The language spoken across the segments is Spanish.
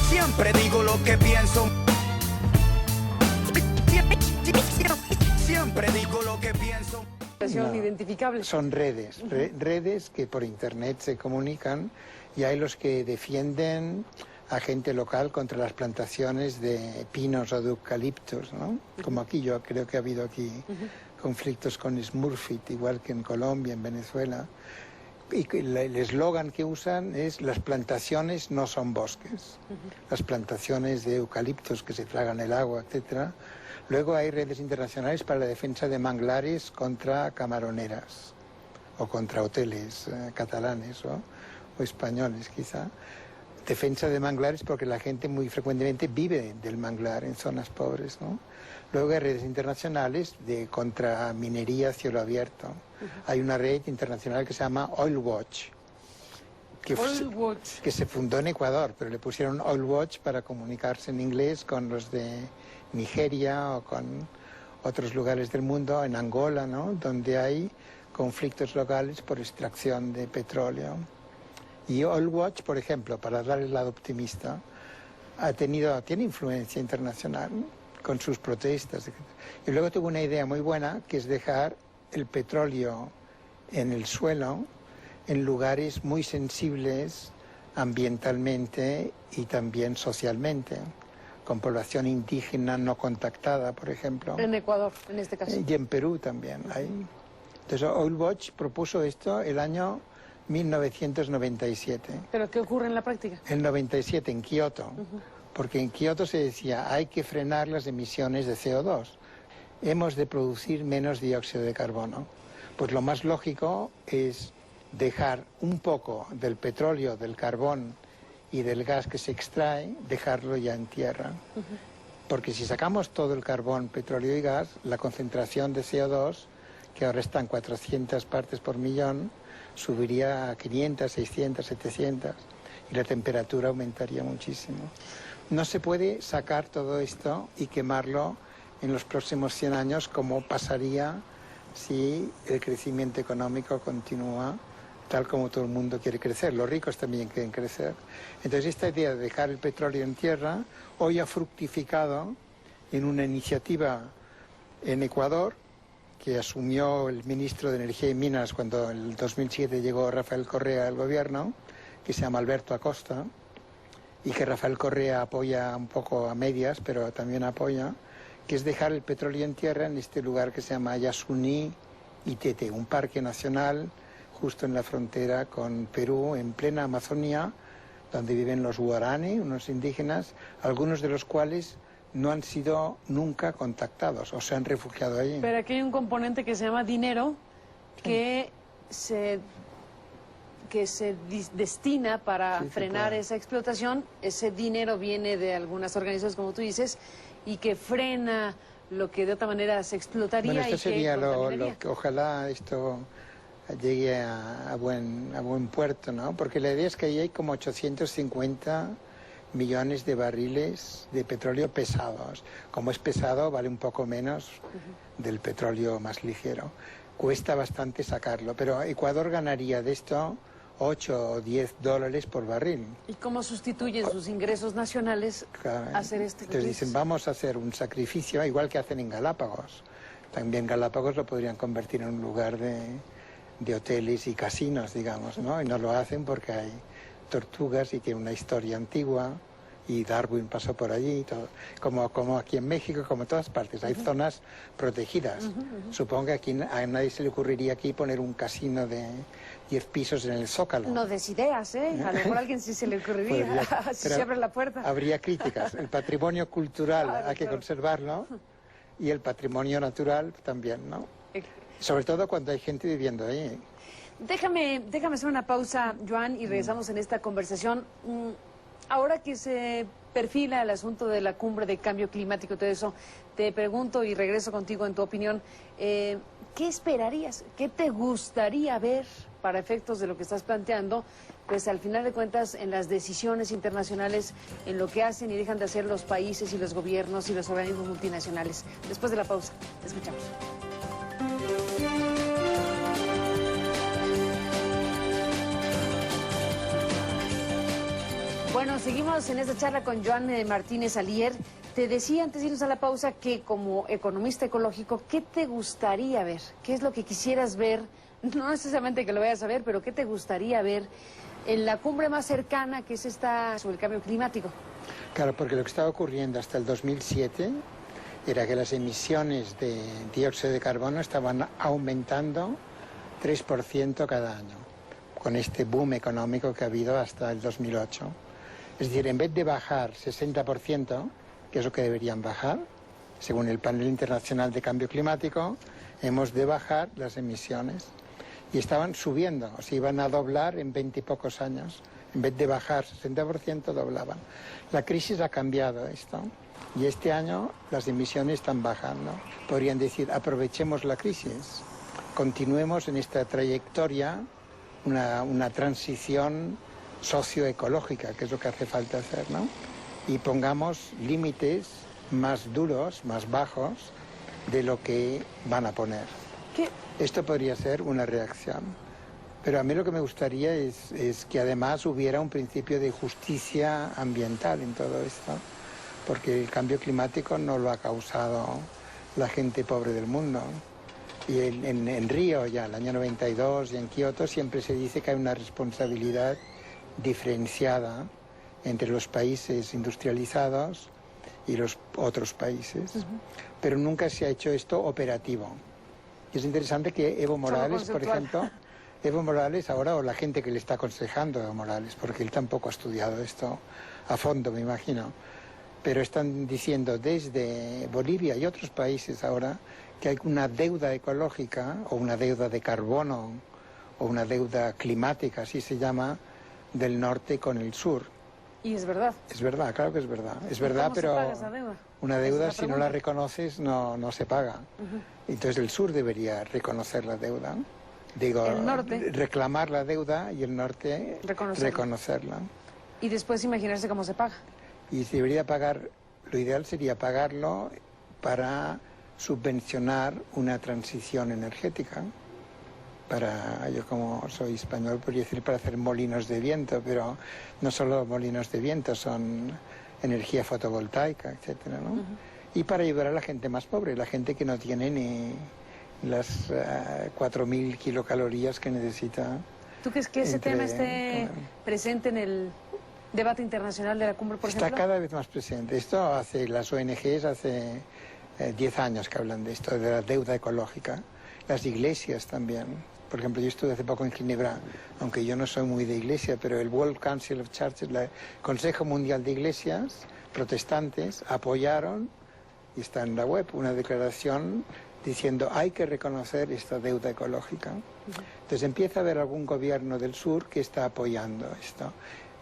Siempre digo lo que pienso. Siempre digo lo que pienso. No, identificables. Son redes, redes que por internet se comunican, y hay los que defienden a gente local contra las plantaciones de pinos o de eucaliptos, ¿no? Como aquí, yo creo que ha habido aquí conflictos con Smurfit, igual que en Colombia, en Venezuela. Y el eslogan que usan es: las plantaciones no son bosques. Las plantaciones de eucaliptos que se tragan el agua, etc. Luego hay redes internacionales para la defensa de manglares contra camaroneras o contra hoteles catalanes o españoles, quizá. Defensa de manglares porque la gente muy frecuentemente vive del manglar en zonas pobres, ¿no? Luego hay redes internacionales contra minería a cielo abierto. Hay una red internacional que se llama Oil Watch, que se fundó en Ecuador, pero le pusieron Oil Watch para comunicarse en inglés con los de Nigeria o con otros lugares del mundo, en Angola, ¿no? Donde hay conflictos locales por extracción de petróleo. Y Oil Watch, por ejemplo, para dar el lado optimista, tiene influencia internacional, ¿no?, con sus protestas, etc. Y luego tuvo una idea muy buena, que es dejar el petróleo en el suelo, en lugares muy sensibles ambientalmente y también socialmente, con población indígena no contactada, por ejemplo. En Ecuador, en este caso. Y en Perú también hay. Entonces, Oil Watch propuso esto el año 1997. ¿Pero qué ocurre en la práctica? El 97, en Kioto. Porque en Kioto se decía: hay que frenar las emisiones de CO2. Hemos de producir menos dióxido de carbono. Pues lo más lógico es dejar un poco del petróleo, del carbón y del gas que se extrae, dejarlo ya en tierra. Porque si sacamos todo el carbón, petróleo y gas, la concentración de CO2, que ahora está en 400 partes por millón, subiría a 500, 600, 700, y la temperatura aumentaría muchísimo. No se puede sacar todo esto y quemarlo en los próximos 100 años, como pasaría si el crecimiento económico continúa tal como todo el mundo quiere crecer. Los ricos también quieren crecer. Entonces, esta idea de dejar el petróleo en tierra hoy ha fructificado en una iniciativa en Ecuador, que asumió el ministro de Energía y Minas cuando en el 2007 llegó Rafael Correa al gobierno, que se llama Alberto Acosta, y que Rafael Correa apoya un poco a medias, pero también apoya, que es dejar el petróleo en tierra en este lugar que se llama Yasuní Itete, un parque nacional justo en la frontera con Perú, en plena Amazonía, donde viven los guaraní, unos indígenas, algunos de los cuales no han sido nunca contactados o se han refugiado allí. Pero aquí hay un componente que se llama dinero, que se destina para frenar esa explotación. Ese dinero viene de algunas organizaciones, como tú dices, y que frena lo que de otra manera se explotaría. Bueno, esto sería lo que ojalá esto llegue a buen puerto, ¿no? Porque la idea es que ahí hay como 850 millones de barriles de petróleo pesados. Como es pesado, vale un poco menos del petróleo más ligero. Cuesta bastante sacarlo, pero Ecuador ganaría de esto 8 o 10 dólares por barril. ¿Y cómo sustituyen sus ingresos nacionales a hacer esto? Entonces dicen: vamos a hacer un sacrificio, igual que hacen en Galápagos. También Galápagos lo podrían convertir en un lugar de hoteles y casinos, digamos, ¿no? Y no lo hacen porque hay tortugas y tiene una historia antigua, y Darwin pasó por allí, todo. Como aquí en México, como en todas partes, hay zonas protegidas. Supongo que aquí a nadie se le ocurriría aquí poner un casino de 10 pisos en el Zócalo. No des ideas, ¿eh? A lo mejor a alguien sí se le ocurriría, si se abre la puerta. Habría críticas. El patrimonio cultural hay que conservarlo, y el patrimonio natural también, ¿no? Sobre todo cuando hay gente viviendo ahí. Déjame hacer una pausa, Joan, y regresamos en esta conversación. Ahora que se perfila el asunto de la cumbre de cambio climático y todo eso, te pregunto y regreso contigo en tu opinión, ¿qué esperarías? ¿Qué te gustaría ver para efectos de lo que estás planteando? Pues al final de cuentas, en las decisiones internacionales, en lo que hacen y dejan de hacer los países y los gobiernos y los organismos multinacionales. Después de la pausa, te escuchamos. Bueno, seguimos en esta charla con Joan Martínez Alier. Te decía antes de irnos a la pausa que como economista ecológico, ¿qué te gustaría ver? ¿Qué es lo que quisieras ver? No necesariamente que lo vayas a ver, pero ¿qué te gustaría ver en la cumbre más cercana, que es esta sobre el cambio climático? Claro, porque lo que estaba ocurriendo hasta el 2007 era que las emisiones de dióxido de carbono estaban aumentando 3% cada año, con este boom económico que ha habido hasta el 2008. Es decir, en vez de bajar 60%, que es lo que deberían bajar, según el Panel Internacional de Cambio Climático, hemos de bajar las emisiones. Y estaban subiendo, o sea, iban a doblar en 20 y pocos años. En vez de bajar 60%, doblaban. La crisis ha cambiado esto. Y este año las emisiones están bajando. Podrían decir, aprovechemos la crisis, continuemos en esta trayectoria, una transición socioecológica, que es lo que hace falta hacer, ¿no? Y pongamos límites más duros, más bajos, de lo que van a poner. ¿Qué? Esto podría ser una reacción. Pero a mí lo que me gustaría es que además hubiera un principio de justicia ambiental en todo esto, porque el cambio climático no lo ha causado la gente pobre del mundo. Y en Río, ya el año 92, y en Kioto, siempre se dice que hay una responsabilidad diferenciada entre los países industrializados y los otros países. Pero nunca se ha hecho esto operativo. Y es interesante que Evo Morales, por ejemplo, Evo Morales ahora, o la gente que le está aconsejando a Evo Morales, porque él tampoco ha estudiado esto a fondo, me imagino, pero están diciendo desde Bolivia y otros países ahora que hay una deuda ecológica, o una deuda de carbono, o una deuda climática, así se llama, del norte con el sur. Y es verdad. Es verdad, claro que es verdad. Es verdad, pero ¿Cómo se paga esa deuda? una deuda, Esa es la si no la pregunta. reconoces, no se paga. Entonces el sur debería reconocer la deuda. Digo, El norte. reclamar la deuda y el norte Reconocerla. reconocerla. Y después imaginarse cómo se paga. Y se debería pagar, lo ideal sería pagarlo para subvencionar una transición energética. Yo como soy español podría decir para hacer molinos de viento, pero no solo molinos de viento, son energía fotovoltaica, etcétera, ¿no? Y para ayudar a la gente más pobre, la gente que no tiene ni las 4.000 kilocalorías que necesita. ¿Tú crees que ese tema esté claro. presente en el debate internacional de la cumbre, por Está ejemplo? cada vez más presente. Esto hace, las ONGs hace 10 años que hablan de esto, de la deuda ecológica. Las iglesias también. Por ejemplo, yo estuve hace poco en Ginebra, aunque yo no soy muy de iglesia, pero el World Council of Churches, el Consejo Mundial de Iglesias protestantes, apoyaron, y está en la web, una declaración diciendo hay que reconocer esta deuda ecológica. Entonces empieza a haber algún gobierno del sur que está apoyando esto.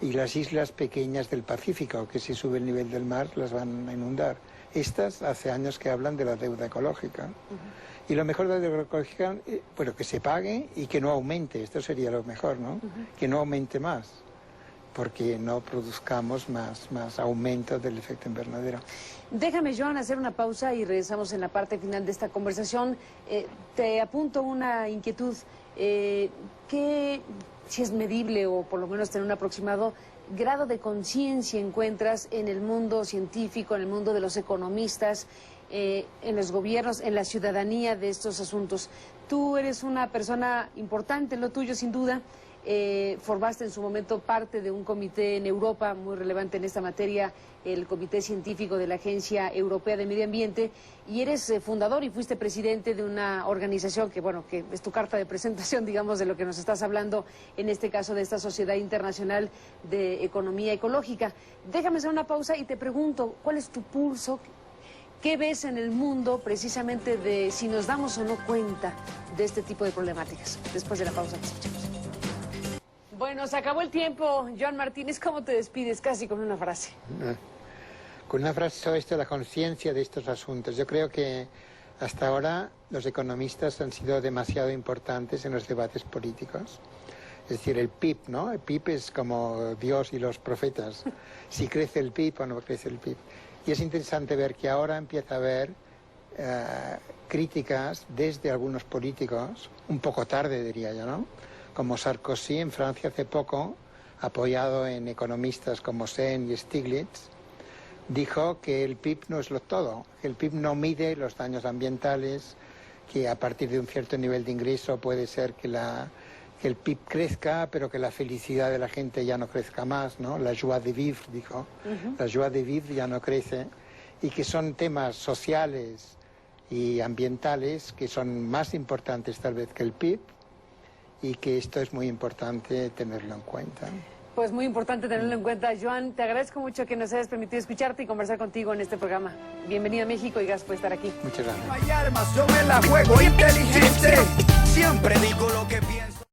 Y las islas pequeñas del Pacífico, que si sube el nivel del mar las van a inundar. Estas hace años que hablan de la deuda ecológica. Y lo mejor de la deuda ecológica, bueno, que se pague y que no aumente. Esto sería lo mejor, ¿no? Que no aumente más, porque no produzcamos más aumento del efecto invernadero. Déjame, Joan, hacer una pausa y regresamos en la parte final de esta conversación. Te apunto una inquietud. ¿Qué, si es medible o por lo menos tener un aproximado grado de conciencia encuentras en el mundo científico, en el mundo de los economistas, en los gobiernos, en la ciudadanía de estos asuntos? Tú eres una persona importante en lo tuyo, sin duda. Formaste en su momento parte de un comité en Europa muy relevante en esta materia, el Comité Científico de la Agencia Europea de Medio Ambiente, y eres fundador y fuiste presidente de una organización que, bueno, que es tu carta de presentación, digamos, de lo que nos estás hablando, en este caso de esta Sociedad Internacional de Economía Ecológica. Déjame hacer una pausa y te pregunto, ¿cuál es tu pulso? ¿Qué ves en el mundo precisamente de si nos damos o no cuenta de este tipo de problemáticas? Después de la pausa, te escuchamos. Bueno, se acabó el tiempo. Joan Martínez, ¿cómo te despides? Casi con una frase. Con una frase sobre esto, la conciencia de estos asuntos. Yo creo que hasta ahora los economistas han sido demasiado importantes en los debates políticos. Es decir, el PIB, ¿no? El PIB es como Dios y los profetas. Si crece el PIB o no crece el PIB. Y es interesante ver que ahora empieza a haber críticas desde algunos políticos, un poco tarde diría yo, ¿no? Como Sarkozy en Francia hace poco apoyado en economistas como Sen y Stiglitz, dijo que el PIB no es lo todo, que el PIB no mide los daños ambientales, que a partir de un cierto nivel de ingreso puede ser que el PIB crezca, pero que la felicidad de la gente ya no crezca más, ¿no? La joie de vivre, dijo, la joie de vivre ya no crece, y que son temas sociales y ambientales que son más importantes tal vez que el PIB, y que esto es muy importante tenerlo en cuenta. Pues muy importante tenerlo en cuenta. Joan, te agradezco mucho que nos hayas permitido escucharte y conversar contigo en este programa. Bienvenido a México y gracias por estar aquí. Muchas gracias. No hay armas, yo me la juego inteligente. Siempre digo lo que pienso.